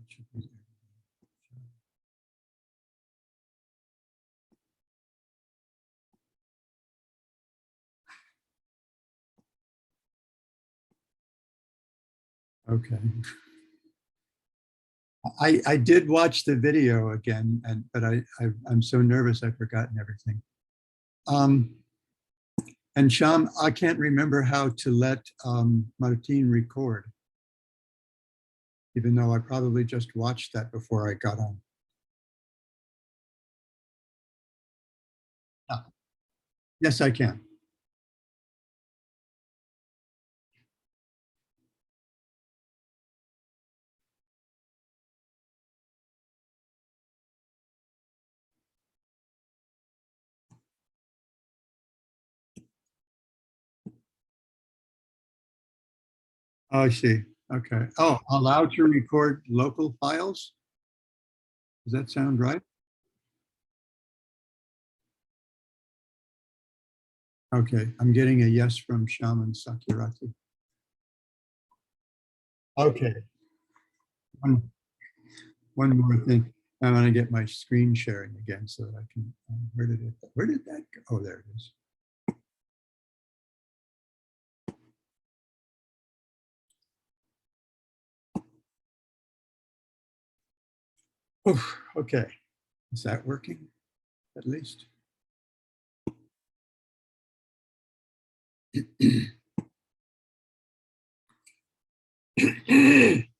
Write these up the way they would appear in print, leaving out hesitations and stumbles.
should be there. Okay. I did watch the video again, but I'm so nervous I've forgotten everything. And Sham, I can't remember how to let Martin record, even though I probably just watched that before I got on. Ah, yes, I can. Oh, I see. Okay. Oh, allowed to record local files? Does that sound right? Okay, I'm getting a yes from Shaman Sakirati. Okay. One more thing. I want to get my screen sharing again so that I can, where did that go? Oh, there it is. Oof, okay, is that working at least?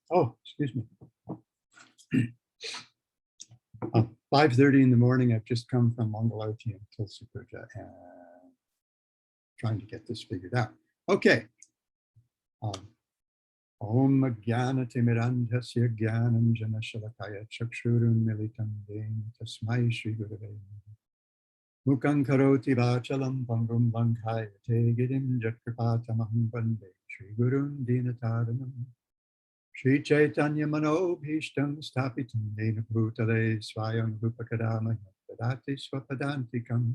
Oh, excuse me. 5:30 in the morning. I've just come from Mangalarti and Tulsi Puja and trying to get this figured out. Okay. Om Jnana-timirandhasya Jnanam Janashalakaya Chakshurun Militam Dena Tasmai Shri Gurave Mukhaṁ Karoti Vachalam Pangum Bankayate Girim Jatkripatamaham Vande Shri Gurun Dinataranam Shri Chaitanya Manobhishtam Stapitam Dena Bhutale Swayam Rupakadama Yadati Swapadantikam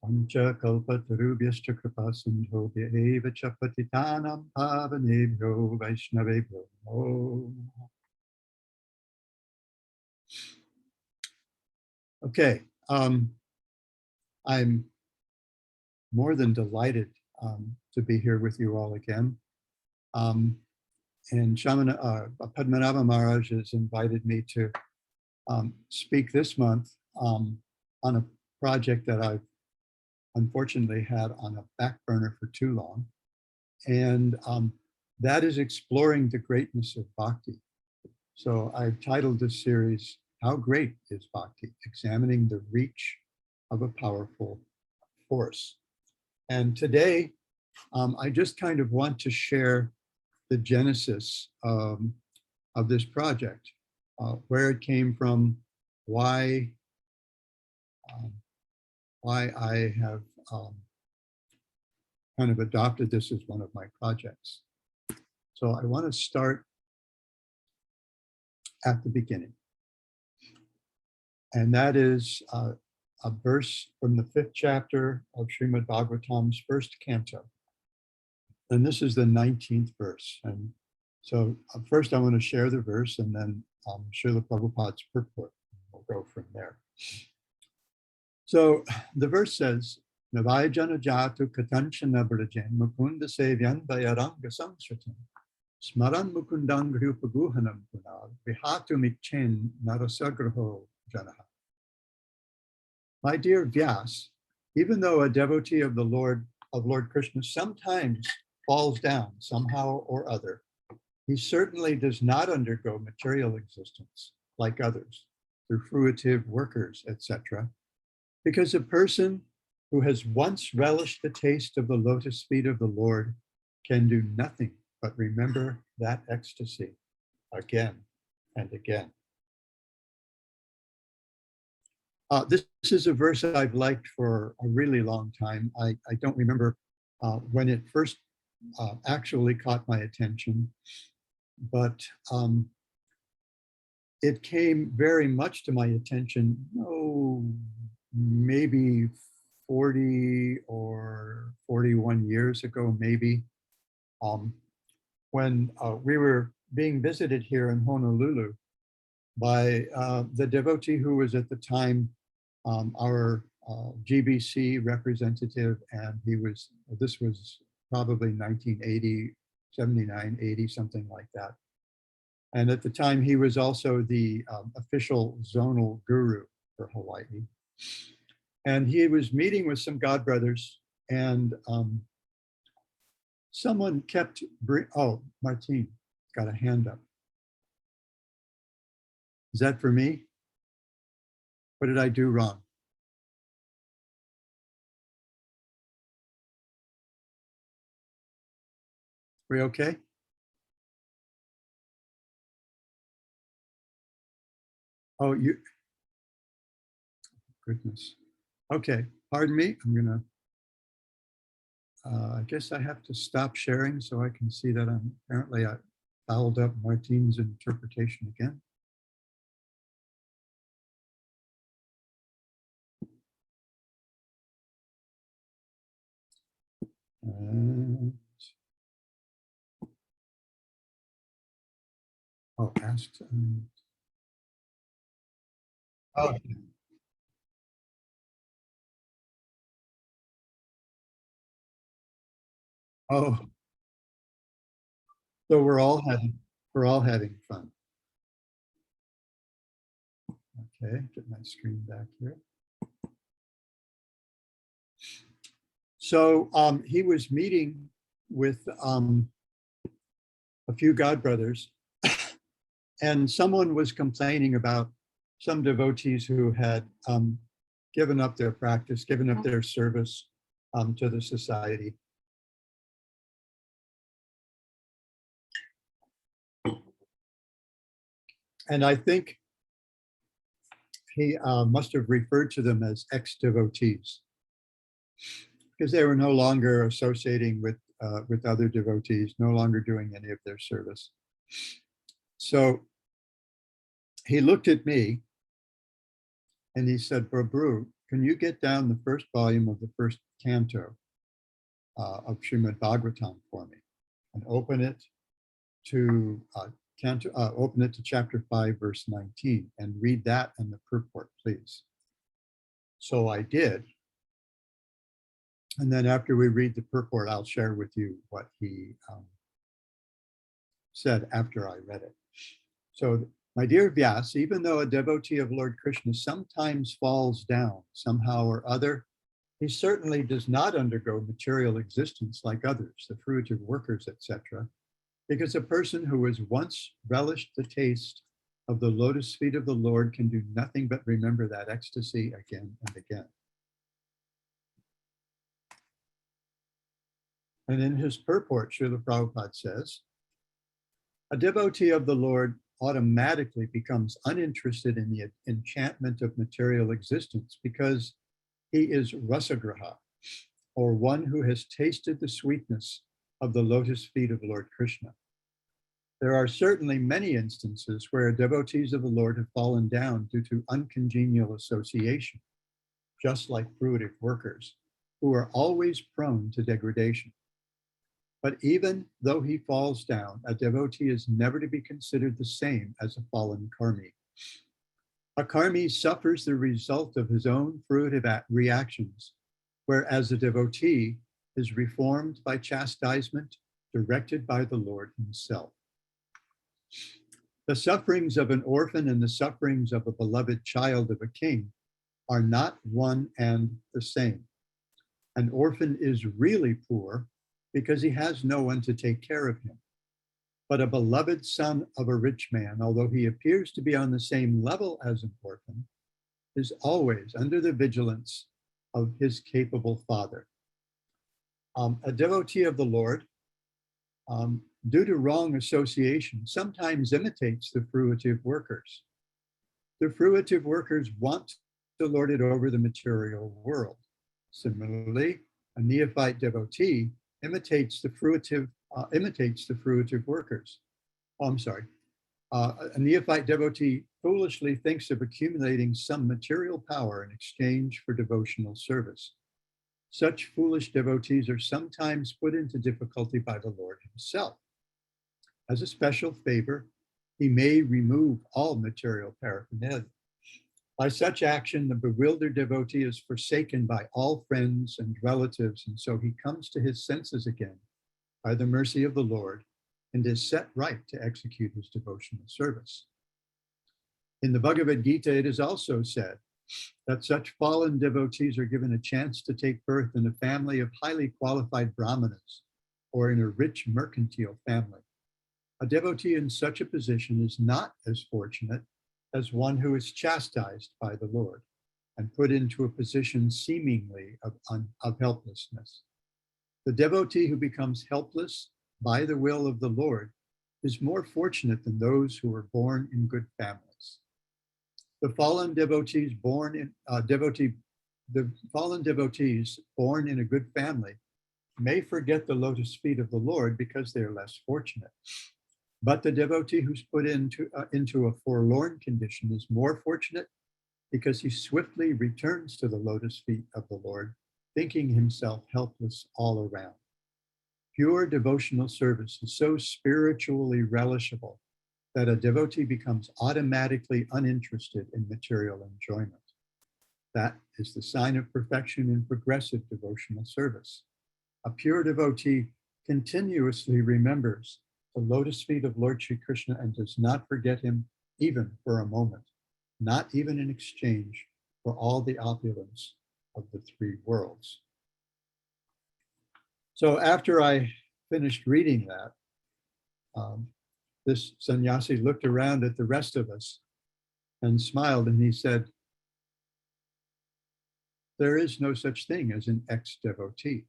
Pancha kalpatarubhyascha kripasindhobhya eva cha patitanam pavanebhyo vaishnavebhyo namo. Okay, I'm more than delighted to be here with you all again. And Padmanabha Maharaj has invited me to speak this month on a project that I've unfortunately had on a back burner for too long. And that is exploring the greatness of Bhakti. So I've titled this series, How Great is Bhakti? Examining the Reach of a Powerful Force. And today, I just kind of want to share the genesis of this project, where it came from, why I have kind of adopted this as one of my projects. So I want to start at the beginning. And that is a verse from the 5th chapter of Srimad Bhagavatam's 1st canto. And this is the 19th verse. And so first I want to share the verse and then Srila Prabhupada's purport. We'll go from there. So the verse says, Navayajana jatu katanchana brajen mukunda sevyan vayaranga samsritam smaran mukundang rupaguhanam punal vihatu mikchen narasagraho janaha. My dear Vyas, even though a devotee of the Lord Krishna sometimes falls down somehow or other, he certainly does not undergo material existence like others, through fruitive workers, etc. Because a person who has once relished the taste of the lotus feet of the Lord can do nothing but remember that ecstasy again and again. This is a verse I've liked for a really long time. I don't remember when it first actually caught my attention, but it came very much to my attention, maybe 40 or 41 years ago, maybe, when we were being visited here in Honolulu by the devotee who was at the time our GBC representative, and this was probably 1980, 79, 80, something like that. And at the time, he was also the official zonal guru for Hawaii. And he was meeting with some God brothers, and someone kept, oh, Martine got a hand up. Is that for me? What did I do wrong? We okay? Oh, you, goodness. Okay, pardon me. I'm gonna, I guess I have to stop sharing so I can see that apparently I fouled up Martine's interpretation again. And, oh, asked. Oh, oh, so we're all having fun. Okay, get my screen back here. So he was meeting with a few God brothers, and someone was complaining about some devotees who had given up their practice, given up their service to the society. And I think he must have referred to them as ex-devotees, because they were no longer associating with other devotees, no longer doing any of their service. So he looked at me and he said, Prabhu, can you get down the first volume of the first canto of Srimad Bhagavatam for me and open it to chapter 5, verse 19, and read that and the purport, please. So I did. And then after we read the purport, I'll share with you what he said after I read it. So, my dear Vyas, even though a devotee of Lord Krishna sometimes falls down somehow or other, he certainly does not undergo material existence like others, the fruitive workers, etc., because a person who has once relished the taste of the lotus feet of the Lord can do nothing but remember that ecstasy again and again. And in his purport, Srila Prabhupada says, a devotee of the Lord automatically becomes uninterested in the enchantment of material existence because he is rasagraha, or one who has tasted the sweetness of the lotus feet of Lord Krishna. There are certainly many instances where devotees of the Lord have fallen down due to uncongenial association, just like fruitive workers, who are always prone to degradation. But even though he falls down, a devotee is never to be considered the same as a fallen karmi. A karmi suffers the result of his own fruitive reactions, whereas a devotee is reformed by chastisement directed by the Lord himself. The sufferings of an orphan and the sufferings of a beloved child of a king are not one and the same. An orphan is really poor because he has no one to take care of him. But a beloved son of a rich man, although he appears to be on the same level as an orphan, is always under the vigilance of his capable father. A devotee of the Lord, due to wrong association, sometimes imitates the fruitive workers. The fruitive workers want to lord it over the material world. Similarly, a neophyte devotee imitates the fruitive workers. Oh, I'm sorry. A neophyte devotee foolishly thinks of accumulating some material power in exchange for devotional service. Such foolish devotees are sometimes put into difficulty by the Lord himself. As a special favor, he may remove all material paraphernalia. By such action, the bewildered devotee is forsaken by all friends and relatives, and so he comes to his senses again by the mercy of the Lord and is set right to execute his devotional service. In the Bhagavad-Gita, it is also said that such fallen devotees are given a chance to take birth in a family of highly qualified brahmanas or in a rich mercantile family. A devotee in such a position is not as fortunate as one who is chastised by the Lord and put into a position seemingly of helplessness. The devotee who becomes helpless by the will of the Lord is more fortunate than those who are born in good families. The fallen devotees born in a good family may forget the lotus feet of the Lord because they are less fortunate. But the devotee who's put into a forlorn condition is more fortunate because he swiftly returns to the lotus feet of the Lord, thinking himself helpless all around. Pure devotional service is so spiritually relishable that a devotee becomes automatically uninterested in material enjoyment. That is the sign of perfection in progressive devotional service. A pure devotee continuously remembers the lotus feet of Lord Sri Krishna and does not forget him even for a moment, not even in exchange for all the opulence of the three worlds. So after I finished reading that, this sannyasi looked around at the rest of us and smiled, and he said, "There is no such thing as an ex-devotee."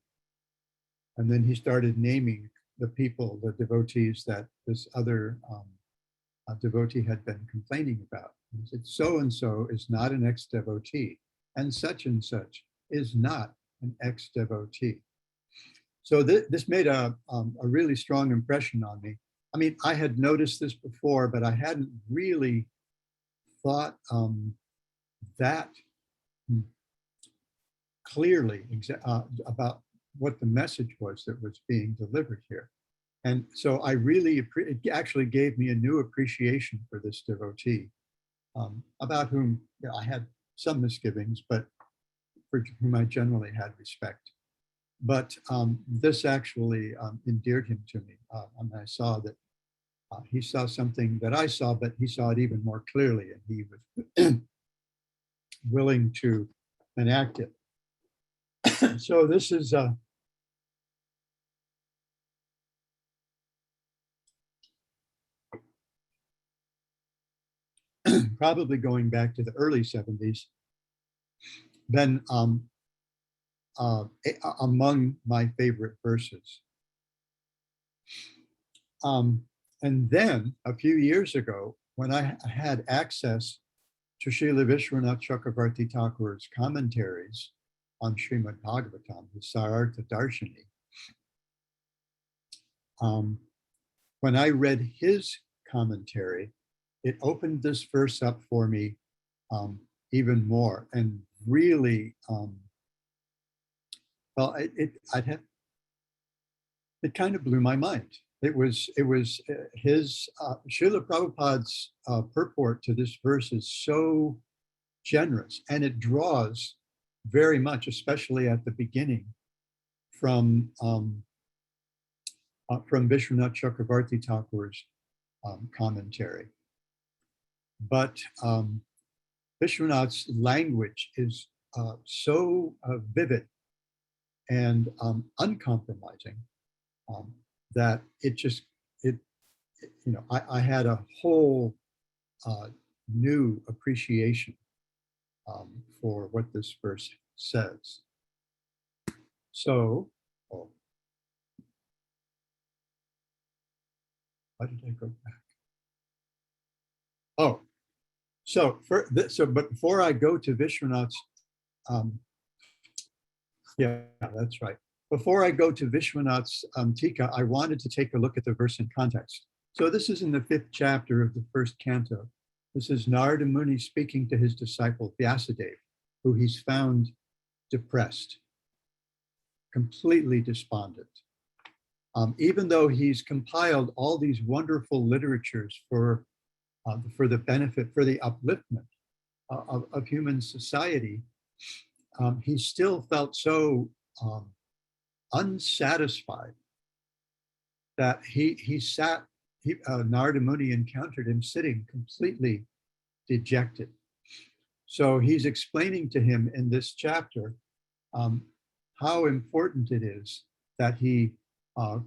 And then he started naming the people, the devotees that this other devotee had been complaining about. He said, so-and-so is not an ex-devotee, and such is not an ex-devotee. So this made a really strong impression on me. I mean, I had noticed this before, but I hadn't really thought that clearly about what the message was that was being delivered here. And so I really, it actually gave me a new appreciation for this devotee, about whom I had some misgivings, but for whom I generally had respect. But this actually endeared him to me. And I saw that he saw something that I saw, but he saw it even more clearly, and he was willing to enact it. So this is probably going back to the early 70s, then among my favorite verses. And then a few years ago, when I had access to Srila Vishwanath Chakravarti Thakur's commentaries on Srimad Bhagavatam, the Sarartha Darshini, when I read his commentary, it opened this verse up for me even more, and really, well, it kind of blew my mind. It was his Srila Prabhupada's purport to this verse is so generous, and it draws very much, especially at the beginning, from Vishwanath Chakravarti Thakur's commentary. But Vishwanath's language is so vivid and uncompromising that I had a whole new appreciation for what this verse says. So, why did I go back? But before I go to Vishwanath's, yeah, that's right. Before I go to Vishwanath's Tika, I wanted to take a look at the verse in context. So this is in the 5th chapter of the 1st canto. This is Narada Muni speaking to his disciple Vyasadeva, who he's found depressed, completely despondent. Even though he's compiled all these wonderful literatures for the benefit, for the upliftment of human society, he still felt so unsatisfied that Narada Muni encountered him sitting completely dejected. So he's explaining to him in this chapter how important it is that he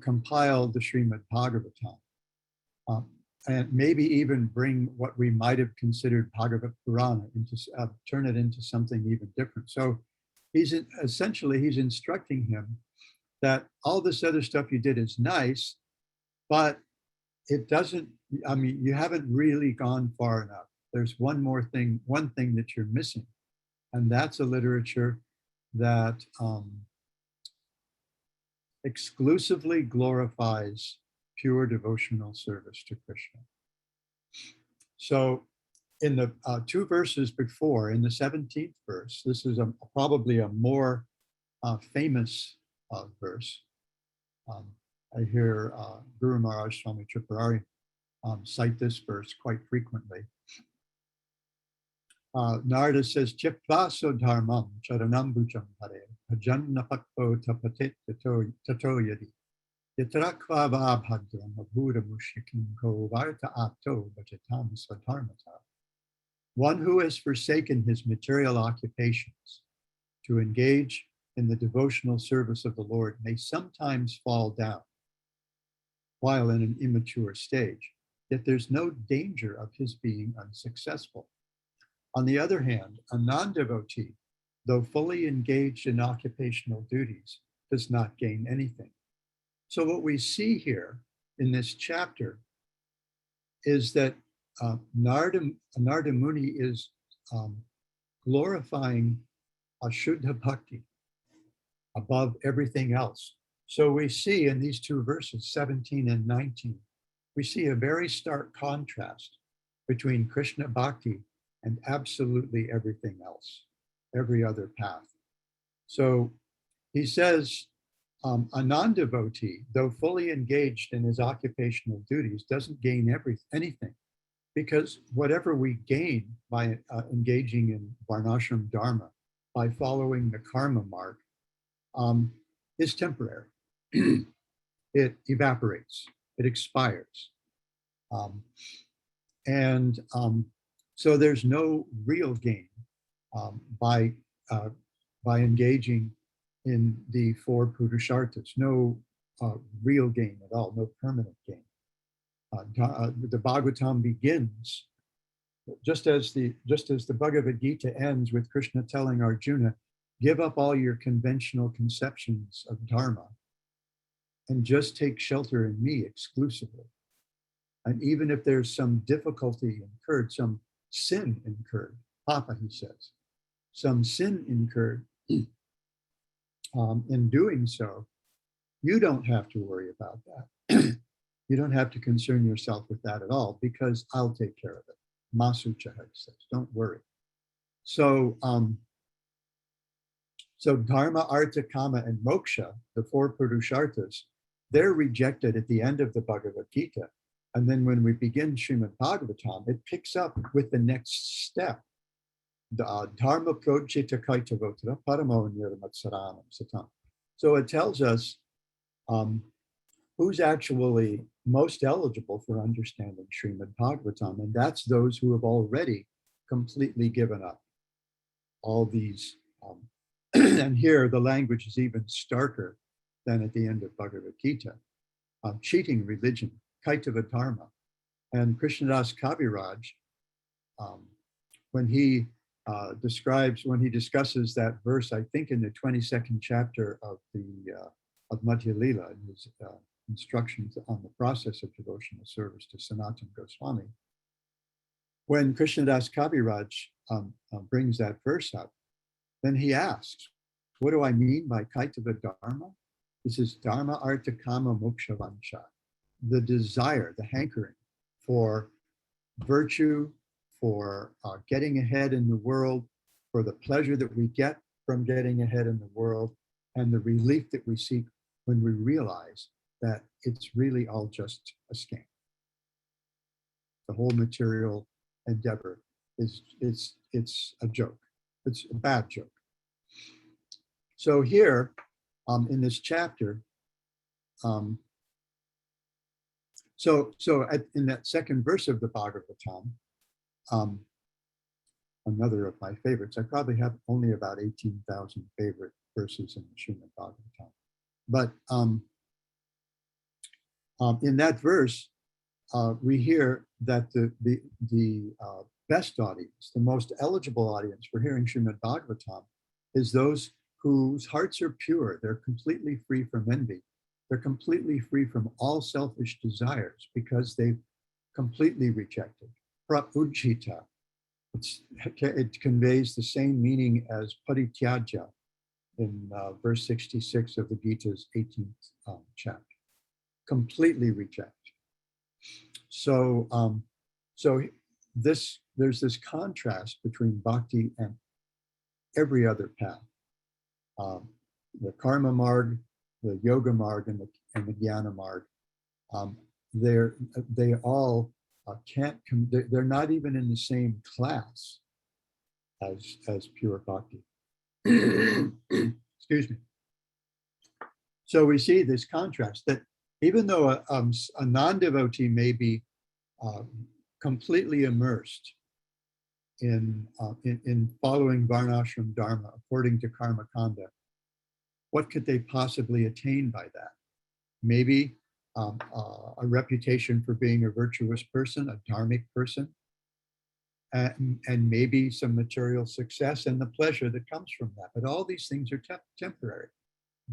compile the Srimad Bhagavatam, and maybe even bring what we might have considered Bhagavad Purana into turn it into something even different. So he's instructing him that all this other stuff you did is nice, but it doesn't. I mean, you haven't really gone far enough. There's one thing that you're missing, and that's a literature that exclusively glorifies pure devotional service to Krishna. So in the two verses before, in the 17th verse, this is probably a more famous verse. I hear Guru Maharaj Swami Tripurari cite this verse quite frequently. Narada says, Chipvaso dharmam charanam bhujam hare, bhajanna pakpo tapatit tato yadi, yatrakva bhadram abhura mushyakim ko varta apto bhajatam swadharmata. One who has forsaken his material occupations to engage in the devotional service of the Lord may sometimes fall down while in an immature stage, yet there's no danger of his being unsuccessful. On the other hand, a non-devotee, though fully engaged in occupational duties, does not gain anything. So what we see here in this chapter is that Narada Muni is glorifying Ashuddha Bhakti above everything else. So we see in these two verses, 17 and 19, we see a very stark contrast between Krishna Bhakti and absolutely everything else, every other path. So he says, a non-devotee, though fully engaged in his occupational duties, doesn't gain anything, because whatever we gain by engaging in Varnashram Dharma, by following the karma mark, is temporary. It evaporates, it expires. So there's no real gain by engaging in the four Purusharthas, no real gain at all, no permanent gain. The Bhagavatam begins, just as the Bhagavad-Gita ends with Krishna telling Arjuna, give up all your conventional conceptions of Dharma and just take shelter in me exclusively. And even if there's some difficulty incurred, some sin incurred, Papa, he says, some sin incurred in doing so, you don't have to worry about that. You don't have to concern yourself with that at all, because I'll take care of it. Masucha says, don't worry. So, so Dharma, Artha, Kama, and Moksha, the four Purusharthas, they're rejected at the end of the Bhagavad Gita. And then when we begin Srimad Bhagavatam, it picks up with the next step. Dharma projita kaitavotra paramo nirmatsaranam satam. So it tells us who's actually most eligible for understanding Srimad Bhagavatam, and that's those who have already completely given up all these. And here the language is even starker than at the end of Bhagavad Gita. Cheating religion, kaitava dharma. And Krishnadas Kaviraj, when he discusses that verse, I think in the 22nd chapter of Madhya Lila, in his instructions on the process of devotional service to Sanatana Goswami, when Krishnadas Kaviraj brings that verse up, then he asks, what do I mean by kaitava dharma? He says, dharma artha kama moksha vansha, the desire, the hankering for virtue, for getting ahead in the world, for the pleasure that we get from getting ahead in the world, and the relief that we seek when we realize that it's really all just a scam. The whole material endeavor is it's a joke. It's a bad joke. So here, in this chapter, in that second verse of the Bhagavatam, another of my favorites. I probably have only about 18,000 favorite verses in the Srimad Bhagavatam. But in that verse, we hear that the best audience, the most eligible audience for hearing Srimad Bhagavatam is those whose hearts are pure. They're completely free from envy. They're completely free from all selfish desires because they've completely rejected. Pra-ujjita. It conveys the same meaning as parityajya in verse 66 of the Gita's 18th chapter. Completely reject. So, there's this contrast between bhakti and every other path. The karma marg, the yoga marg, and the jnana marg. They all can't. They're not even in the same class as pure bhakti. Excuse me. So we see this contrast that even though a non-devotee may be completely immersed in following varnashram dharma according to karma kanda, what could they possibly attain by that? Maybe a reputation for being a virtuous person, a dharmic person, and maybe some material success and the pleasure that comes from that. But all these things are temporary.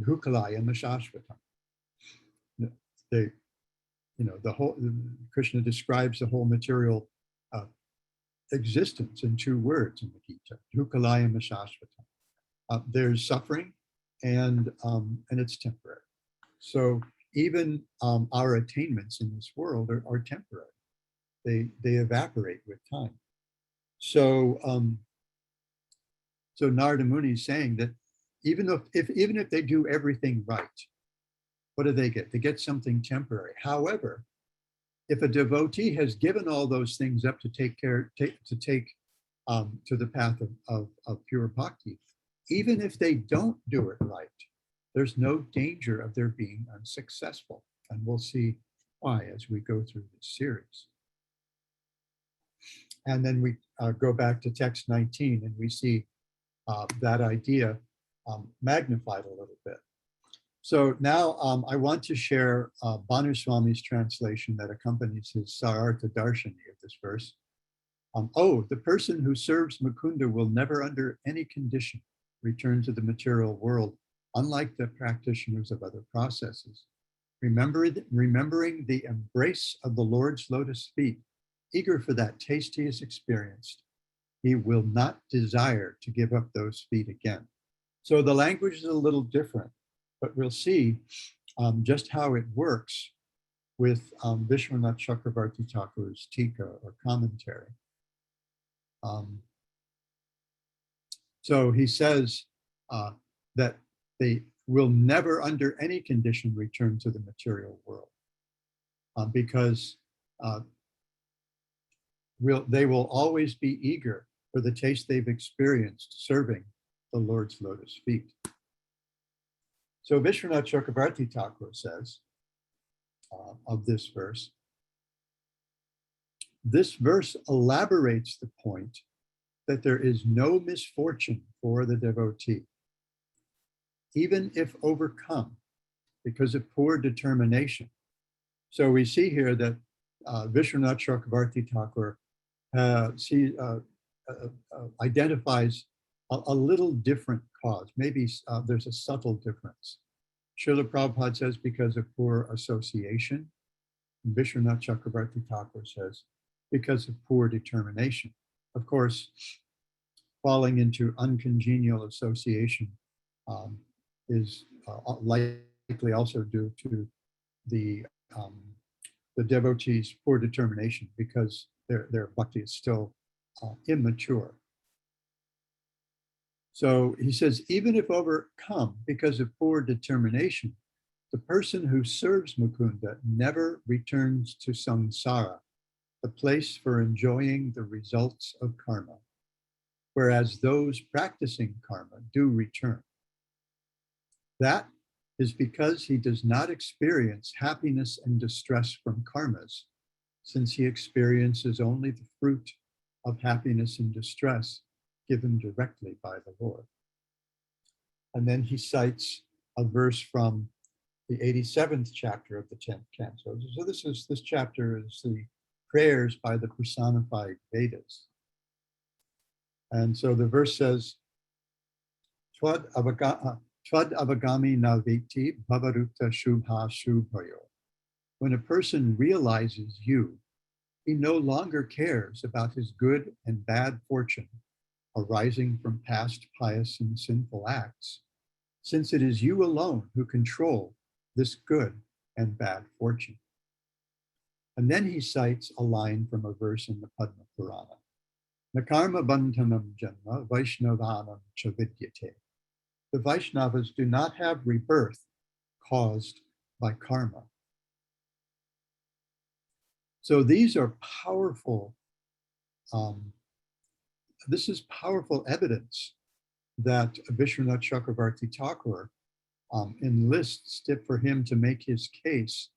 Bhukalaya mashashvatam. Krishna describes the whole material existence in two words in the Gita. Bhukalaya mashashvatam. There's suffering, and it's temporary. So even our attainments in this world are temporary. They evaporate with time. So Narada Muni is saying that even if they do everything right, what do? They get something temporary. However, if a devotee has given all those things up to take to the path of pure bhakti, even if they don't do it right, there's no danger of their being unsuccessful. And we'll see why as we go through this series. And then we go back to text 19 and we see that idea magnified a little bit. So now I want to share Bhanu Swami's translation that accompanies his Sarartha Darshani of this verse. The person who serves Mukunda will never under any condition return to the material world, unlike the practitioners of other processes. Remembering the embrace of the Lord's lotus feet, eager for that taste he has experienced, he will not desire to give up those feet again. So the language is a little different, but we'll see just how it works with Vishwanath Chakravarti Thakur's Tika or commentary. So he says that they will never under any condition return to the material world because they will always be eager for the taste they've experienced serving the Lord's lotus feet. So Vishwanath Chakravarti Thakur says of this verse elaborates the point that there is no misfortune for the devotee, even if overcome because of poor determination. So we see here that Vishwanath Chakravarti Thakur identifies a little different cause. Maybe there's a subtle difference. Srila Prabhupada says because of poor association. Vishwanath Chakravarti Thakur says because of poor determination. Of course, falling into uncongenial association is likely also due to the devotee's poor determination because their bhakti is still immature. So he says, even if overcome because of poor determination, The person who serves Mukunda never returns to samsara, the place for enjoying the results of karma, whereas those practicing karma do return. That is because he does not experience happiness and distress from karmas, since he experiences only the fruit of happiness and distress given directly by the Lord. And then he cites a verse from the 87th chapter of the 10th canto. So this chapter is the prayers by the personified Vedas. And so the verse says, Twad avagami naviti bhavaruta shubha shubhayo. When a person realizes you, he no longer cares about his good and bad fortune arising from past pious and sinful acts, since it is you alone who control this good and bad fortune. And then he cites a line from a verse in the Padma Purana. Nakarma bandhanam janma vaishnavanam cha vidyate. The Vaishnavas do not have rebirth caused by karma. So these are powerful, this is powerful evidence that Vishwanath Chakravarti Thakur enlists for him to make his case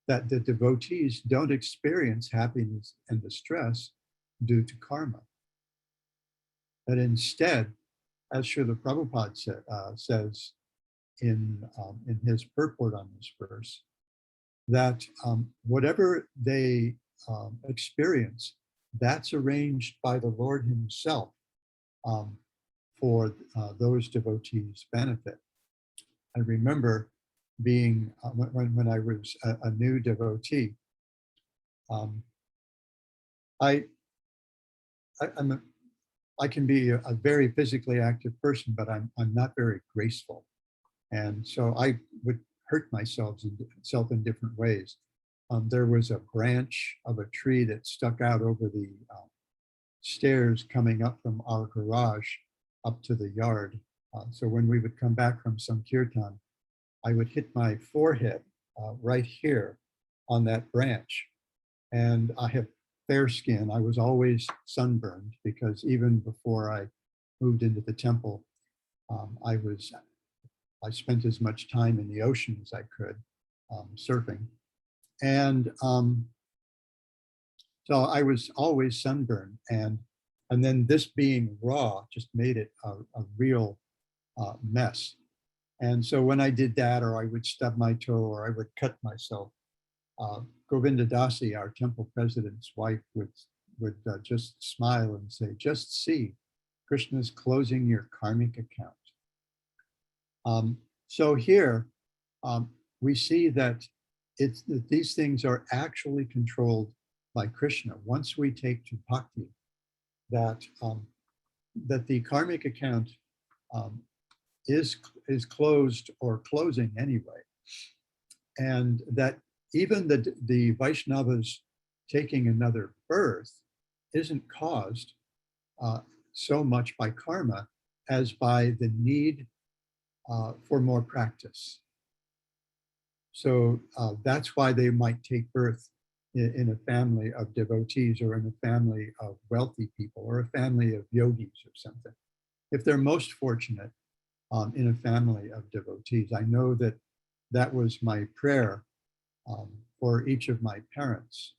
that the devotees don't experience happiness and distress due to karma. That instead, as Srila Prabhupada says in his purport on this verse, that whatever they experience, that's arranged by the Lord himself for those devotees' benefit. I remember being, when I was a new devotee, I can be a very physically active person, but I'm not very graceful. And so I would hurt myself in different ways. There was a branch of a tree that stuck out over the stairs coming up from our garage up to the yard. So when we would come back from some kirtan, I would hit my forehead right here on that branch. And I have fair skin. I was always sunburned because even before I moved into the temple, I spent as much time in the ocean as I could surfing. And so I was always sunburned. And then this being raw just made it a real mess. And so when I did that, or I would stub my toe, or I would cut myself, Govinda Dasi, our temple president's wife, would just smile and say, just see, Krishna's closing your karmic account. So here we see that these things are actually controlled by Krishna. Once we take to bhakti, that the karmic account is closed or closing anyway, and that even the Vaishnavas taking another birth isn't caused so much by karma as by the need for more practice. So that's why they might take birth in a family of devotees, or in a family of wealthy people, or a family of yogis or something. If they're most fortunate in a family of devotees. I know that was my prayer for each of my parents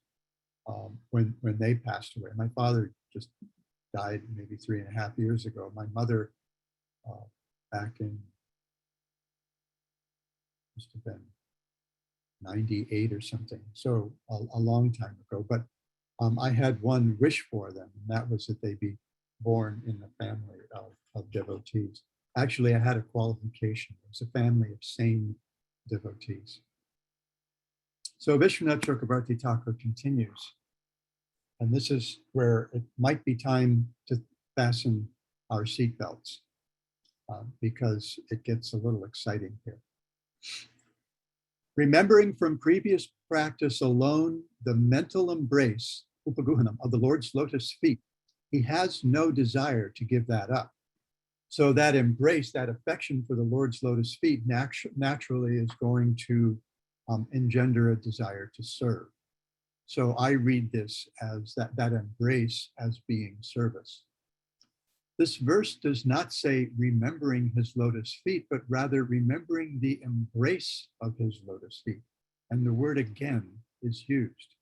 when they passed away. My father just died maybe 3.5 years ago. My mother back in, must have been 98 or something, so a long time ago. But I had one wish for them, and that was that they be born in a family of devotees. Actually, I had a qualification. It was a family of sane devotees. So Vishwanath Chakravarti Thakur continues, and this is where it might be time to fasten our seatbelts because it gets a little exciting here. Remembering from previous practice alone the mental embrace, upaguhanam, of the Lord's lotus feet, he has no desire to give that up. So that embrace, that affection for the Lord's lotus feet naturally is going to engender a desire to serve. So I read this as that embrace as being service. This verse does not say remembering his lotus feet, but rather remembering the embrace of his lotus feet. And the word again is used.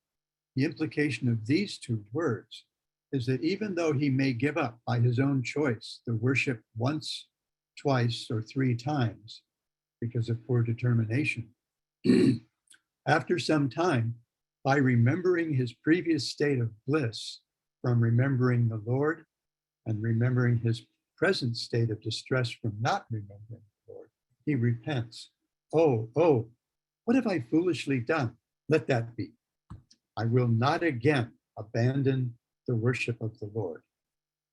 The implication of these two words is that even though he may give up by his own choice the worship once, twice, or three times because of poor determination, after some time, by remembering his previous state of bliss from remembering the Lord and remembering his present state of distress from not remembering the Lord, he repents. Oh, what have I foolishly done? Let that be. I will not again abandon the worship of the Lord.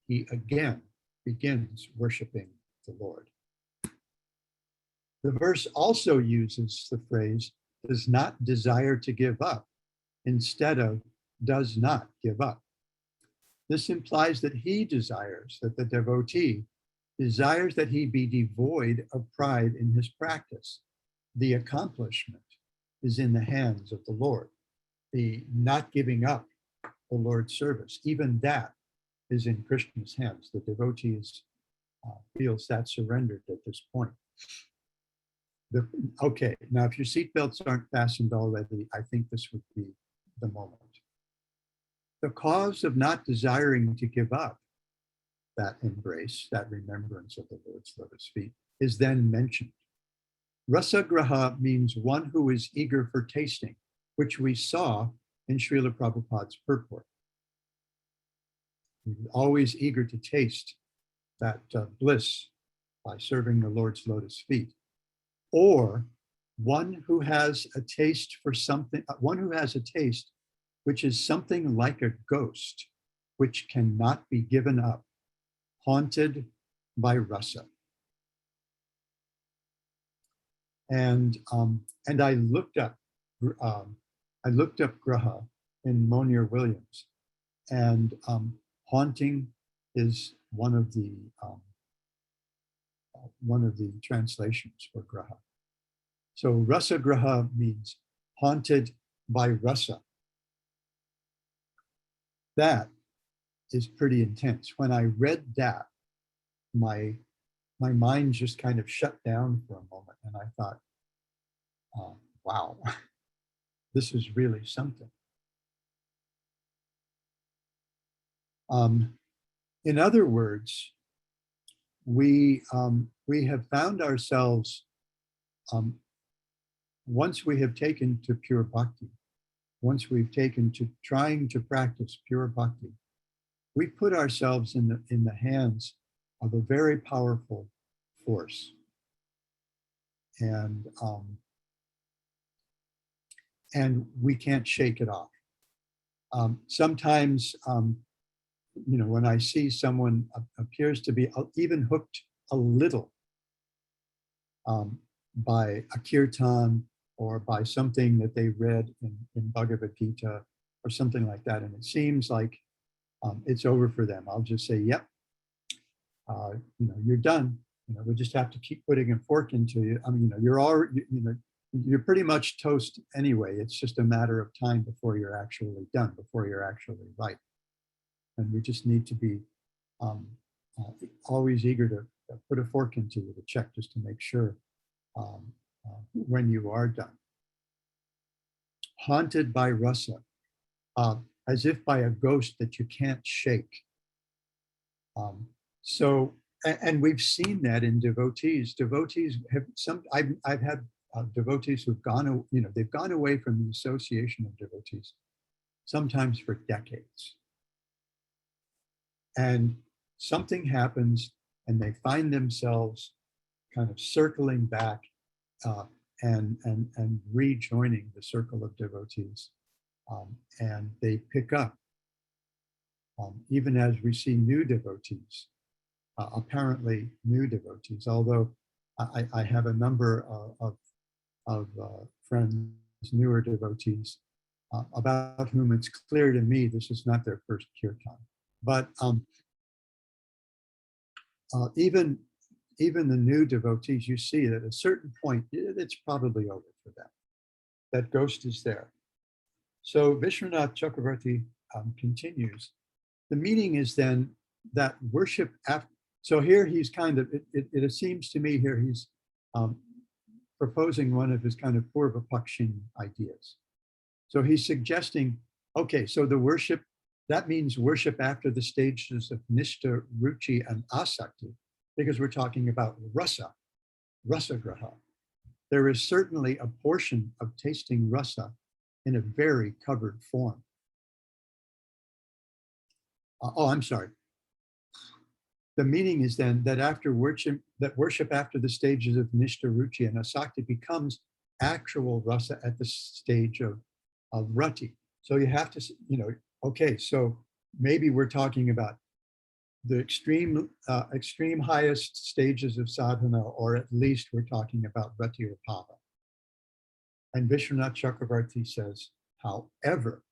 He again begins worshiping the Lord. The verse also uses the phrase, does not desire to give up, instead of does not give up. This implies that he desires, that the devotee desires that he be devoid of pride in his practice. The accomplishment is in the hands of the Lord. The not giving up the Lord's service, even that is in Krishna's hands. The devotee feels that surrendered at this point. Okay, now if your seatbelts aren't fastened already, I think this would be the moment. The cause of not desiring to give up that embrace, that remembrance of the Lord's lotus feet, is then mentioned. Rasagraha means one who is eager for tasting, which we saw in Srila Prabhupada's purport. He's always eager to taste that bliss by serving the Lord's lotus feet. Or one who has a taste for something, one who has a taste which is something like a ghost, which cannot be given up, haunted by rasa. And I looked up graha in Monier Williams, and haunting is one of the translations for graha. So rasa graha means haunted by rasa. That is pretty intense. When I read that, my mind just kind of shut down for a moment, and I thought, wow, this is really something. In other words, we have found ourselves, once we have taken to pure bhakti, once we've taken to trying to practice pure bhakti, we put ourselves in the hands of a very powerful force. And we can't shake it off. Sometimes, when I see someone appears to be even hooked a little by a kirtan or by something that they read in Bhagavad-Gita or something like that, and it seems like it's over for them, I'll just say, yep, you're done. We just have to keep putting a fork into you. I mean, you're already, you're pretty much toast anyway. It's just a matter of time before you're actually done, before you're actually right. And we just need to be always eager to put a fork into you to check just to make sure when you are done. Haunted by rasa, as if by a ghost that you can't shake. And we've seen that in devotees. Devotees have I've had devotees who've gone, they've gone away from the association of devotees, sometimes for decades. And something happens and they find themselves kind of circling back and rejoining the circle of devotees. And they pick up, even as we see new devotees, apparently new devotees, although I have a number of friends, newer devotees, about whom it's clear to me this is not their first kirtan. But even the new devotees, you see that at a certain point, it's probably over for them. That ghost is there. So Vishwanath Chakravarti continues. The meaning is then that worship after. So here he's kind of, it seems to me here he's proposing one of his kind of Purva Pakshin ideas. So he's suggesting, okay, so the worship, that means worship after the stages of Nishta, Ruchi, and Asakti, because we're talking about rasa graha. There is certainly a portion of tasting rasa in a very covered form. I'm sorry. The meaning is then that after worship, after the stages of Nishta, Ruchi, and Asakti becomes actual rasa at the stage of rati. So you have to, okay, so maybe we're talking about the extreme highest stages of sadhana, or at least we're talking about rati or pava. And Vishwanath Chakravarti says, however,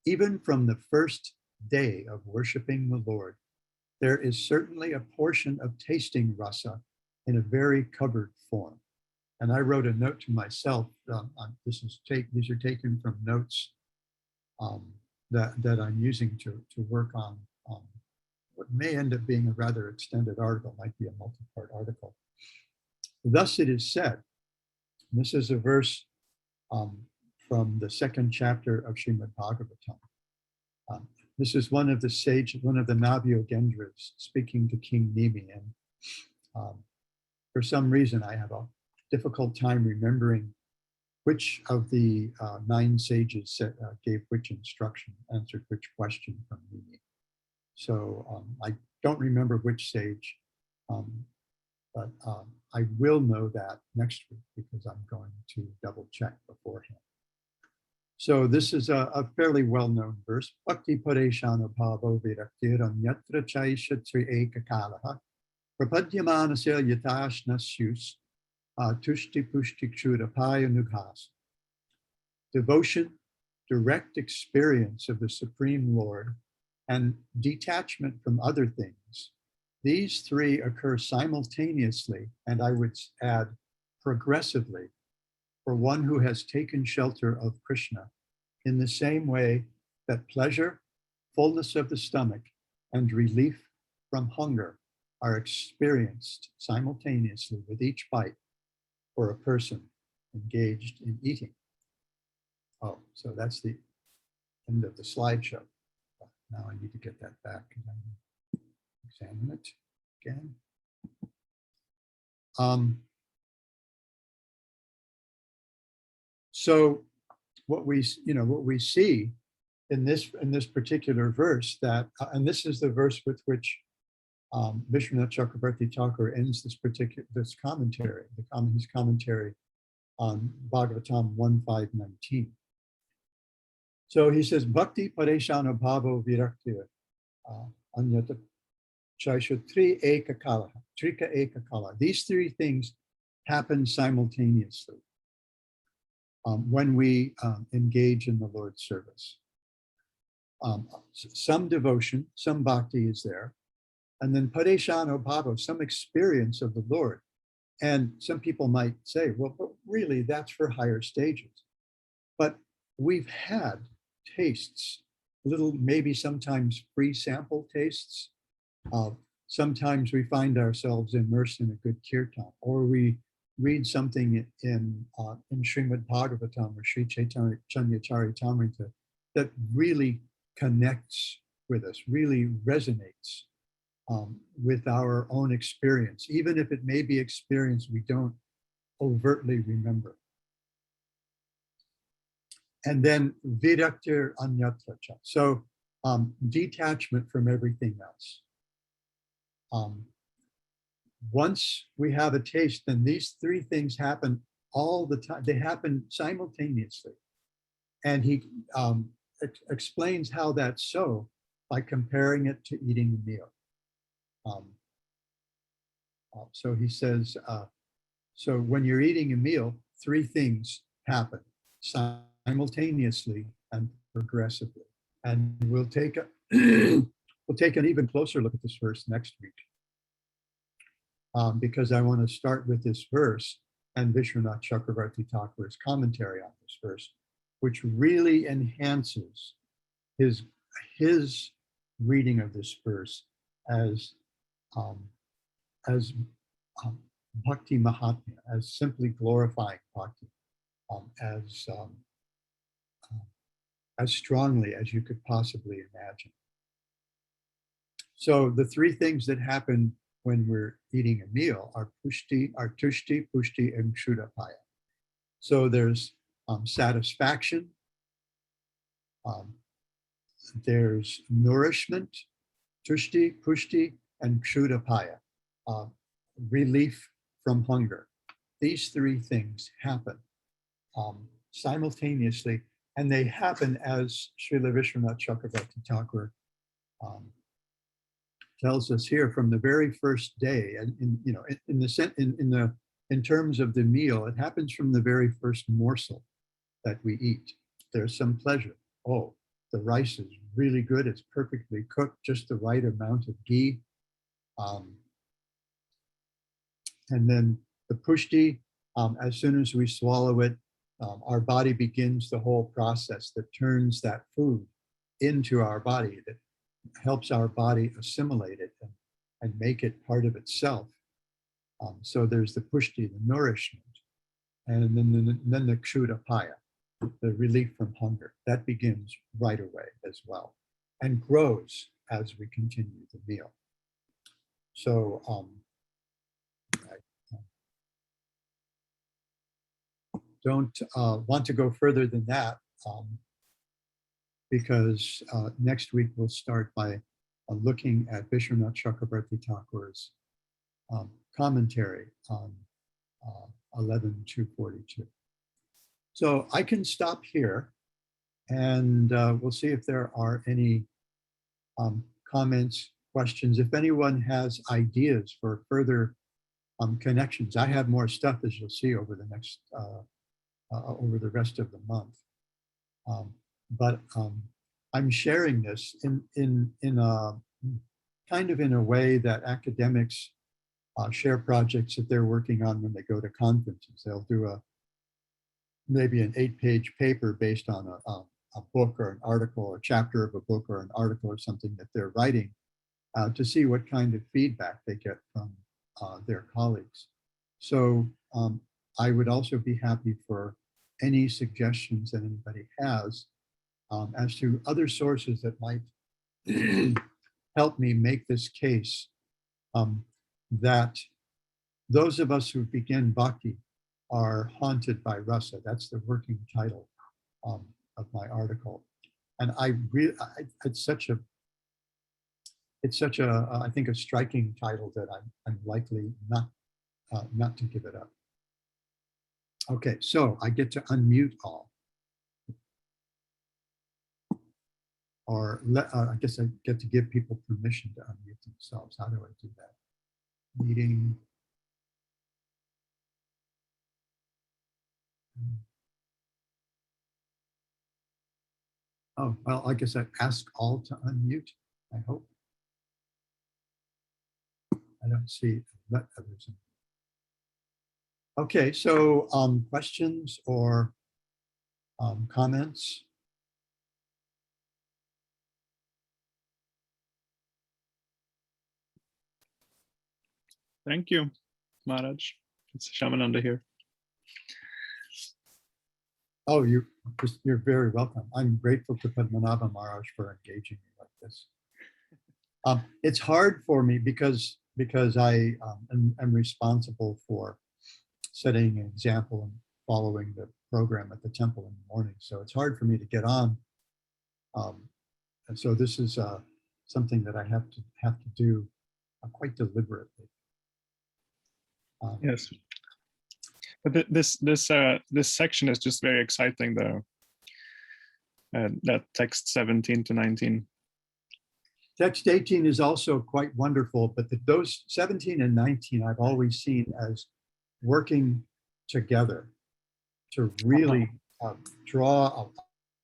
even from the first day of worshiping the Lord, there is certainly a portion of tasting rasa in a very covered form. And I wrote a note to myself. These are taken from notes that I'm using to work on what may end up being a rather extended article, might be a multi-part article. Thus it is said, and this is a verse from the second chapter of Srimad Bhagavatam. This is one of the Navyogendras speaking to King Nimi, and for some reason I have a difficult time remembering which of the 9 sages gave which instruction, answered which question from Nimi. So I don't remember which sage, but I will know that next week because I'm going to double check beforehand. So this is a fairly well-known verse. Bhakti pareshana bhavo viraktiram yatra chaishatri ekakalaha prapadyamanasya yatashnasyus tushti pushti kshudapaya nughas. Devotion, direct experience of the Supreme Lord, and detachment from other things. These 3 occur simultaneously, and I would add progressively, for one who has taken shelter of Krishna, in the same way that pleasure, fullness of the stomach, and relief from hunger are experienced simultaneously with each bite for a person engaged in eating. Oh, so that's the end of the slideshow. Now I need to get that back and examine it again. So what we see in this particular verse, that and this is the verse with which Vishwanath Chakravarti Thakur ends this commentary, his commentary on Bhagavatam 1.5.19. So he says, Bhakti pareshana bhavo viraktir anyata chaishutri ekakala, trika ekakala. These 3 things happen simultaneously when we engage in the Lord's service. Some devotion, some bhakti is there, and then pareshana bhavo, some experience of the Lord. And some people might say, well, but really that's for higher stages. But we've had tastes, little, maybe sometimes free sample tastes. Sometimes we find ourselves immersed in a good kirtan, or we read something in Srimad Bhagavatam or Sri Chaitanya Charitamrita that really connects with us, really resonates with our own experience, even if it may be experience we don't overtly remember. And then viraktir anyatra cha. So detachment from everything else. Once we have a taste, then these 3 things happen all the time. They happen simultaneously. And he explains how that's so by comparing it to eating a meal. So he says, so when you're eating a meal, 3 things happen simultaneously and progressively. And we'll take an even closer look at this verse next week. because I want to start with this verse and Vishwanath Chakravarti Thakur's commentary on this verse, which really enhances his reading of this verse as Bhakti Mahatmya, as simply glorifying Bhakti, as strongly as you could possibly imagine. So the three things that happen when we're eating a meal are tushti, pushti, and kshudapaya. So there's satisfaction, there's nourishment, tushti, pushti, and kshudapaya, relief from hunger. These three things happen simultaneously, and they happen as Srila Vishwanath Chakravarti Thakur tells us here from the very first day. And in terms of the meal, it happens from the very first morsel that we eat. There's some pleasure. Oh, the rice is really good. It's perfectly cooked, just the right amount of ghee. And then the pushti, as soon as we swallow it, our body begins the whole process that turns that food into our body, that helps our body assimilate it and make it part of itself. So there's the pushti, the nourishment, and then the kshudapaya, the relief from hunger. That begins right away as well and grows as we continue the meal. So I don't want to go further than that, because next week we'll start by looking at Vishwanath Chakravarti Thakur's commentary on 11.242. So I can stop here, and we'll see if there are any comments, questions. If anyone has ideas for further connections, I have more stuff, as you'll see, over the next over the rest of the month. But I'm sharing this in a kind of in a way that academics share projects that they're working on when they go to conferences. They'll do maybe an 8-page paper based on a book or an article or chapter of a book or an article or something that they're writing to see what kind of feedback they get from their colleagues. So I would also be happy for any suggestions that anybody has as to other sources that might help me make this case that those of us who begin bhakti are haunted by rasa. That's the working title of my article. And it's such a, I think, a striking title that I'm likely not to give it up. Okay, so I get to unmute all. Or I guess I get to give people permission to unmute themselves. How do I do that? Meeting. Oh, well, I guess I ask all to unmute, I hope. I don't see, let others in. Okay, so questions or comments? Thank you, Maharaj. It's Shamananda here. Oh, you're very welcome. I'm grateful to Padmanabha Maharaj for engaging me like this. It's hard for me because I am responsible for setting an example and following the program at the temple in the morning. So it's hard for me to get on. And so this is something that I have to do quite deliberately. Yes, but this section is just very exciting, though. That text 17 to 19. Text 18 is also quite wonderful, but those 17 and 19 I've always seen as working together to really draw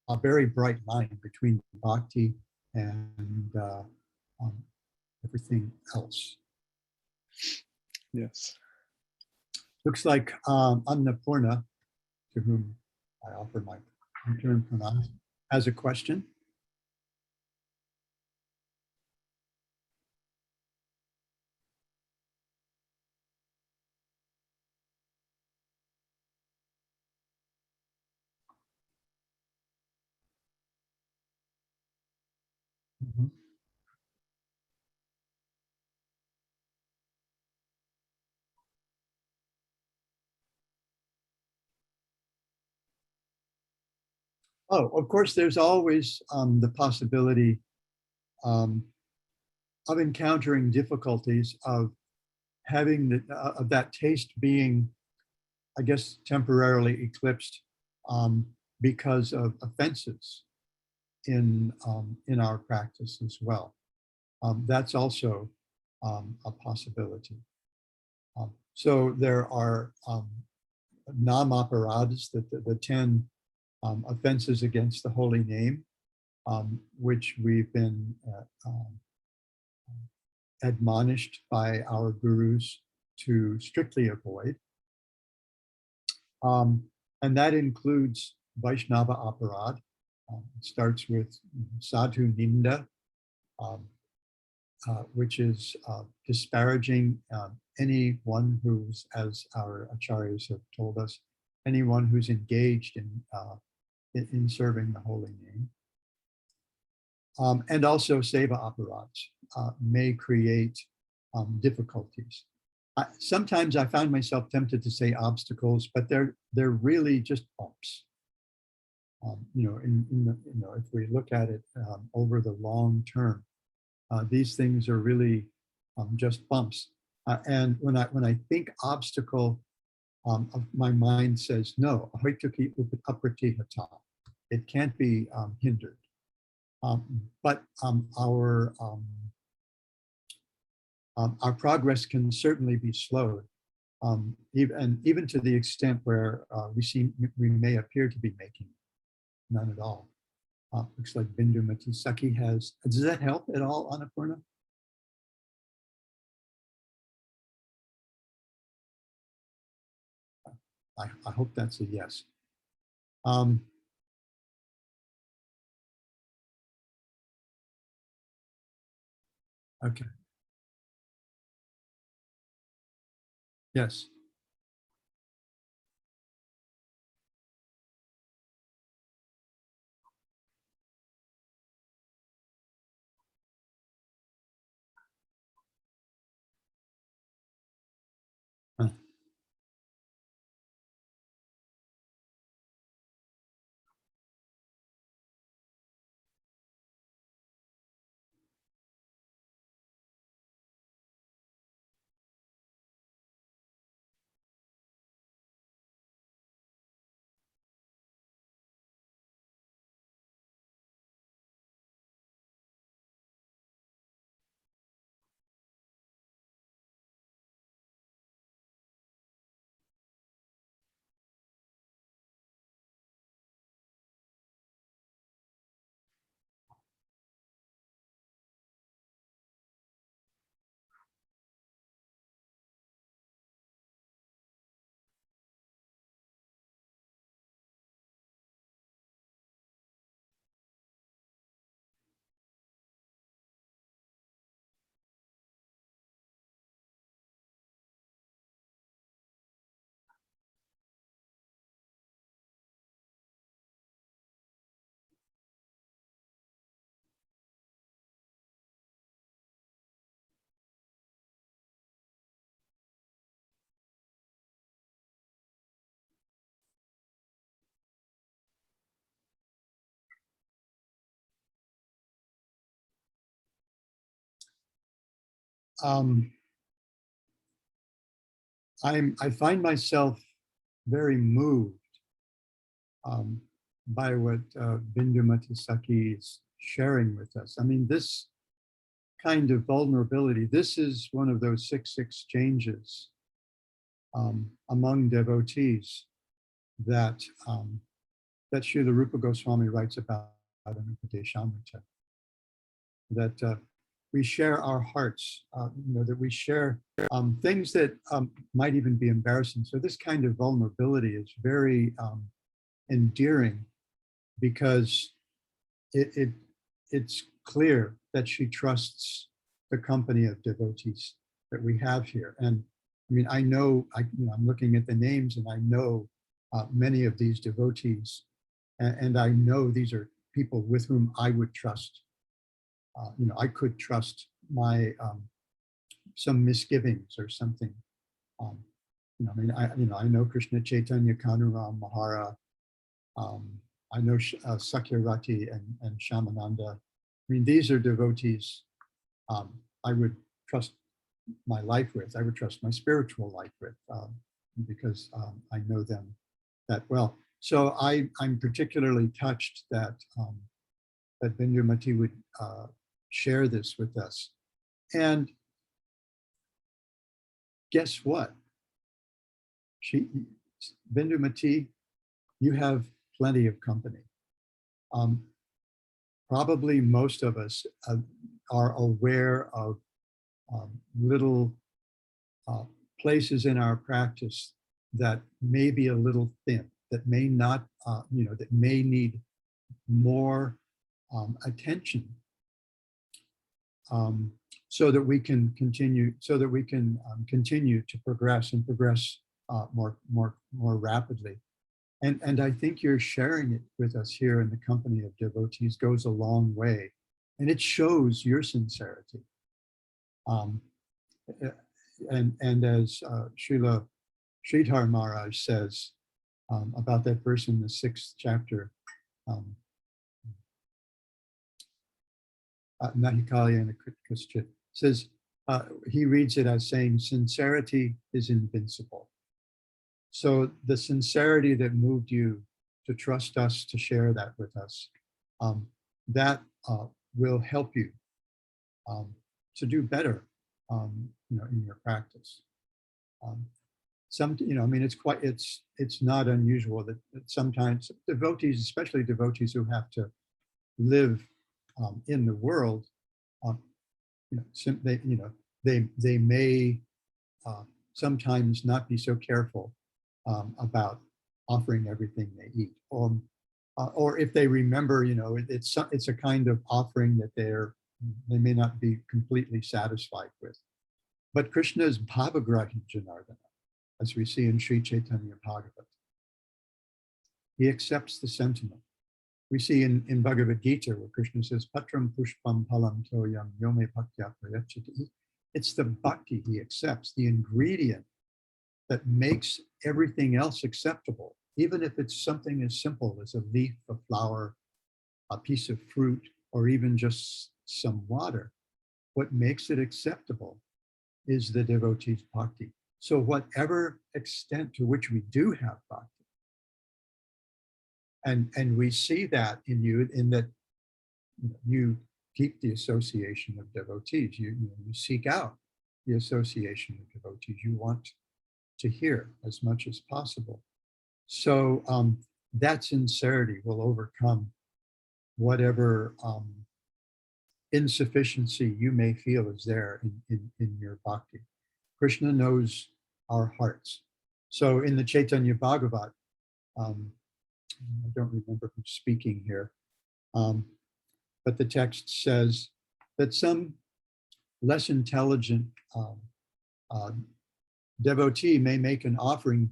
a very bright line between bhakti and everything else. Yes. Looks like Annapurna, to whom I offer my return pranam, has a question. Mhm. Oh, of course, there's always the possibility of encountering difficulties, of having of that taste being, I guess, temporarily eclipsed because of offenses in our practice as well. That's also a possibility. So there are nam aparadas, the 10 offenses against the holy name, which we've been admonished by our gurus to strictly avoid. And that includes Vaishnava aparad. It starts with sadhu ninda, which is disparaging anyone who's, as our acharyas have told us, anyone who's engaged in serving the holy name. And also seva aparads may create difficulties. Sometimes I found myself tempted to say obstacles, but they're really just bumps. If we look at it over the long term, these things are really just bumps. And when I think obstacle, my mind says no. It can't be hindered. But our progress can certainly be slowed, even to the extent where we may appear to be making none at all. Looks like Bindu Matisaki has. Does that help at all, Annapurna? I hope that's a yes. Okay. Yes. Huh. I find myself very moved by what Bindu Matisaki is sharing with us. I mean, this kind of vulnerability, this is one of those 6 exchanges among devotees that Srila Rupa Goswami writes about in Upadeshamrita. That we share our hearts, that we share things that might even be embarrassing. So this kind of vulnerability is very endearing, because it's clear that she trusts the company of devotees that we have here. And I mean, I'm looking at the names, and I know many of these devotees, and I know these are people with whom I would trust. I could trust my some misgivings or something. I know Krishna Chaitanya Kanuram Mahara. I know Sakyarati and Shamananda. I mean, these are devotees I would trust my life with. I would trust my spiritual life with, because I know them that well. So I'm particularly touched that that Bindumati would share this with us. And guess what? Bindumati, you have plenty of company. Probably most of us are aware of little places in our practice that may be a little thin, that may not, that may need more attention, so that we can continue, to progress and progress more rapidly. And I think you're sharing it with us here in the company of devotees goes a long way, and it shows your sincerity. And as Srila Sridhar Maharaj says about that verse in the 6th chapter, Nahikalya Kritkashchit, says, he reads it as saying, sincerity is invincible. So the sincerity that moved you to trust us, to share that with us, that will help you to do better, in your practice. It's not unusual that sometimes devotees, especially devotees who have to live in the world, they may sometimes not be so careful about offering everything they eat, or if they remember, it's a kind of offering that they may not be completely satisfied with. But Krishna is Bhavagrahi Janardana, as we see in Sri Chaitanya Bhagavat. He accepts the sentiment. We see in Bhagavad-Gita where Krishna says, Patram Pushpam Palam Toyam Yome Bhaktya Prayachati. It's the bhakti he accepts, the ingredient that makes everything else acceptable, even if it's something as simple as a leaf, a flower, a piece of fruit, or even just some water. What makes it acceptable is the devotee's bhakti. So whatever extent to which we do have bhakti, and we see that in you, in that you keep the association of devotees. You seek out the association of devotees. You want to hear as much as possible. So that sincerity will overcome whatever insufficiency you may feel is there in your bhakti. Krishna knows our hearts. So in the Chaitanya Bhagavat, I don't remember who's speaking here, but the text says that some less intelligent devotee may make an offering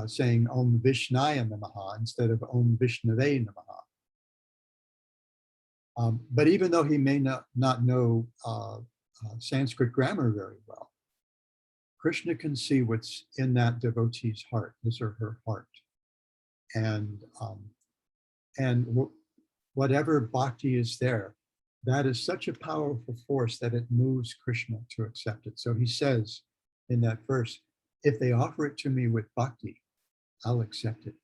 saying Om Vishnaya Namaha instead of Om Vishnave Namaha. But even though he may not know Sanskrit grammar very well, Krishna can see what's in that devotee's heart, his or her heart. And whatever bhakti is there, that is such a powerful force that it moves Krishna to accept it. So he says in that verse, if they offer it to me with bhakti, I'll accept it.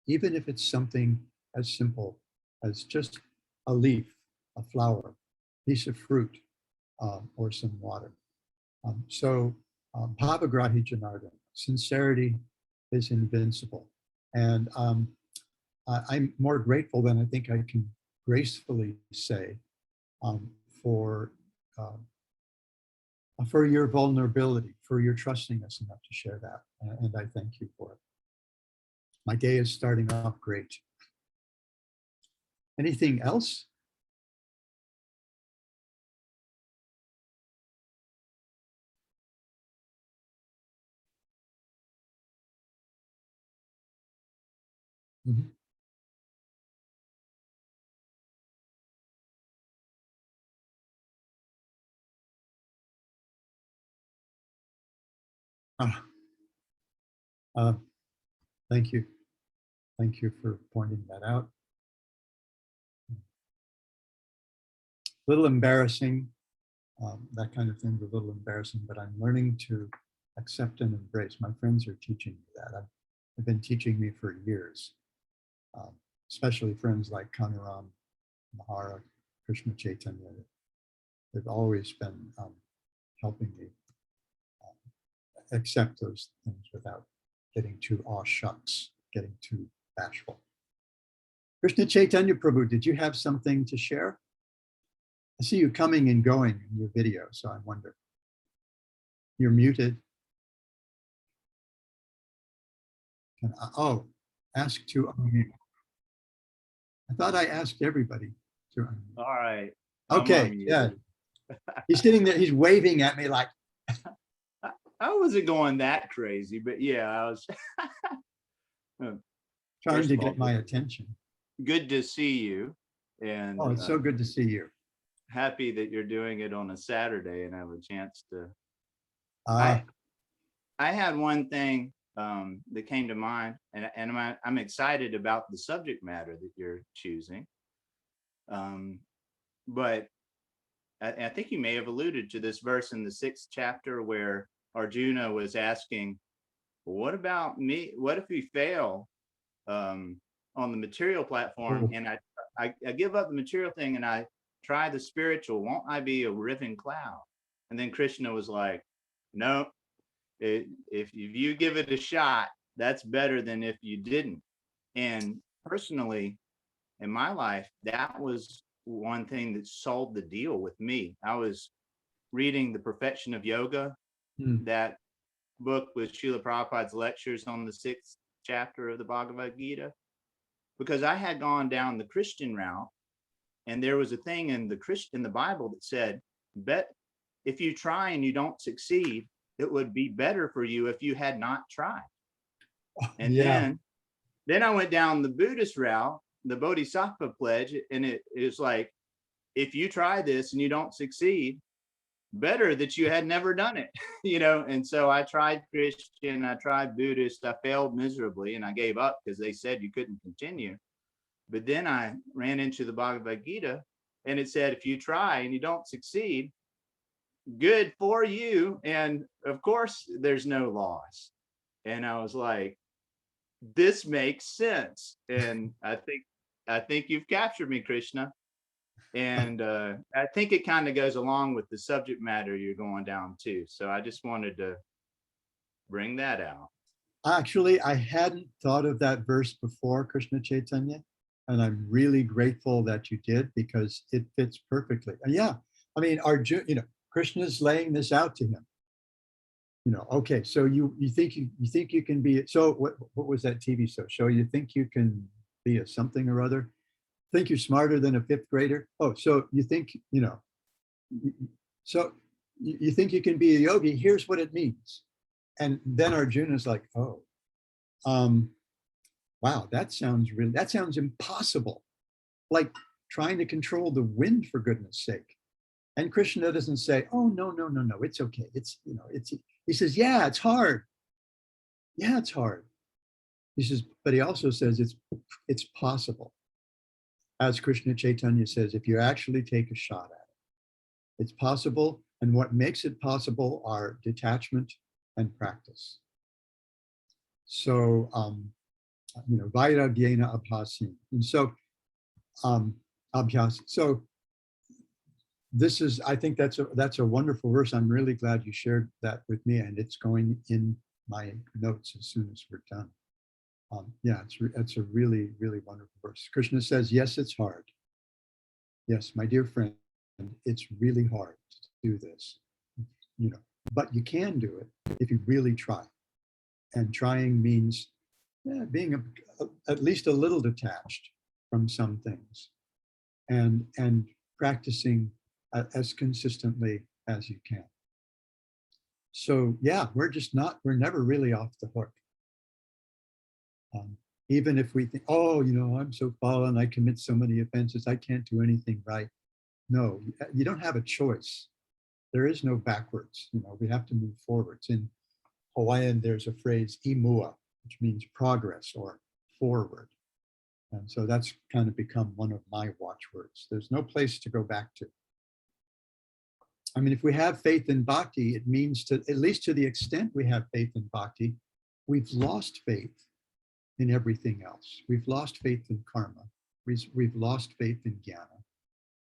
Even if it's something as simple as just a leaf, a flower, piece of fruit, or some water. Bhavagrahi Janardana, sincerity is invincible. And I'm more grateful than I think I can gracefully say for for your vulnerability, for your trusting us enough to share that. And I thank you for it. My day is starting off great. Anything else? Mm-hmm. Thank you. Thank you for pointing that out. A little embarrassing, that kind of thing, a little embarrassing, but I'm learning to accept and embrace. My friends are teaching me that. They've been teaching me for years, especially friends like Kanaram, Mahara, Krishna Chaitanya. They've always been helping me accept those things without getting too aw shucks, getting too bashful. Krishna Chaitanya Prabhu, did you have something to share? I see you coming and going in your video, so I wonder. You're muted. Ask to unmute. I thought I asked everybody to unmute. All right. Okay, yeah. He's sitting there, he's waving at me like. I wasn't going that crazy, but yeah, I was trying to get my attention. Good to see you. And it's so good to see you. Happy that you're doing it on a Saturday and have a chance to. I had one thing that came to mind, and I'm excited about the subject matter that you're choosing. But I think you may have alluded to this verse in the 6th chapter where Arjuna was asking, what about me? What if we fail on the material platform and I give up the material thing and I try the spiritual, won't I be a riven cloud? And then Krishna was like, no, if you give it a shot, that's better than if you didn't. And personally, in my life, that was one thing that sold the deal with me. I was reading The Perfection of Yoga, that book with Srila Prabhupada's lectures on the 6th chapter of the Bhagavad-Gita, because I had gone down the Christian route, and there was a thing in the Bible that said, if you try and you don't succeed, it would be better for you if you had not tried. And then I went down the Buddhist route, the Bodhisattva pledge, and it is like, if you try this and you don't succeed, better that you had never done it, and so I tried Christian, I tried Buddhist, I failed miserably and I gave up because they said you couldn't continue. But then I ran into the Bhagavad-Gita and it said, if you try and you don't succeed, good for you, and of course there's no loss. And I was like, this makes sense. And I think you've captured me, Krishna. And I think it kind of goes along with the subject matter you're going down too. So I just wanted to bring that out. Actually, I hadn't thought of that verse before, Krishna Chaitanya, and I'm really grateful that you did, because it fits perfectly. And yeah, I mean, Arjuna, Krishna's laying this out to him. Okay, so you think you can be, so what was that TV show? You think you can be a something or other? Think you're smarter than a 5th grader? Oh, so you think, so you think you can be a yogi? Here's what it means. And then Arjuna's like, oh, wow, that sounds impossible. Like trying to control the wind, for goodness sake. And Krishna doesn't say, oh, no, it's okay. He says, yeah, it's hard. Yeah, it's hard. He says, but he also says it's possible. As Krishna Chaitanya says, if you actually take a shot at it, it's possible. And what makes it possible are detachment and practice. So, vairagyena abhasin. And so, abhyas. So this is, I think that's a wonderful verse. I'm really glad you shared that with me, and it's going in my notes as soon as we're done. It's a really, really wonderful verse. Krishna says, yes, it's hard. Yes, my dear friend, it's really hard to do this, but you can do it if you really try. And trying means being at least a little detached from some things, and practicing as consistently as you can. So yeah, we're never really off the hook. Even if we think, oh, I'm so fallen, I commit so many offenses, I can't do anything right. No, you don't have a choice. There is no backwards. We have to move forwards. In Hawaiian, there's a phrase, imua, which means progress or forward. And so that's kind of become one of my watchwords. There's no place to go back to. I mean, if we have faith in Bhakti, it means at least to the extent we have faith in Bhakti, we've lost faith in everything else. We've lost faith in karma. We've lost faith in jnana,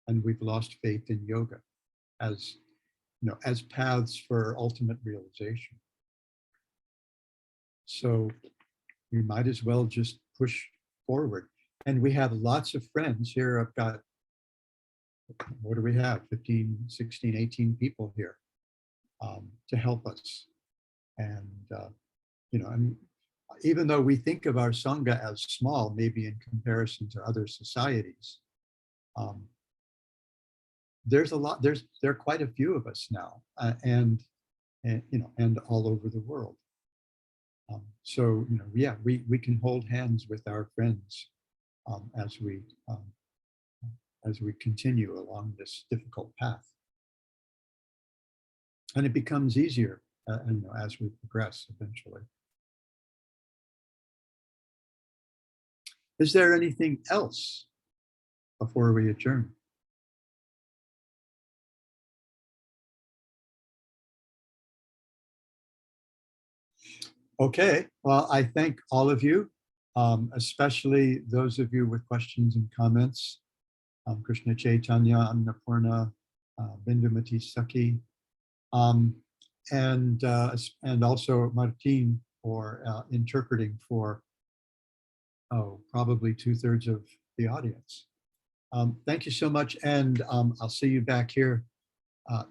and we've lost faith in yoga as paths for ultimate realization. So we might as well just push forward. And we have lots of friends here. I've got, what do we have? 15, 16, 18 people here to help us. And, and even though we think of our Sangha as small, maybe in comparison to other societies, there are quite a few of us now, and all over the world. So we can hold hands with our friends as we continue along this difficult path, and it becomes easier, as we progress eventually. Is there anything else before we adjourn? Okay, well, I thank all of you, especially those of you with questions and comments. Krishna Chaitanya, Annapurna, Bindumati Saki, and also Martin for interpreting for, probably 2/3 of the audience. Thank you so much, and I'll see you back here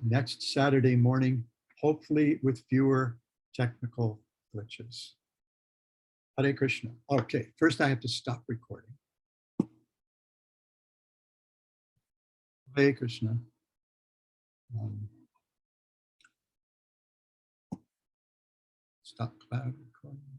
next Saturday morning, hopefully with fewer technical glitches. Hare Krishna. Okay, first I have to stop recording. Hare Krishna. Stop cloud.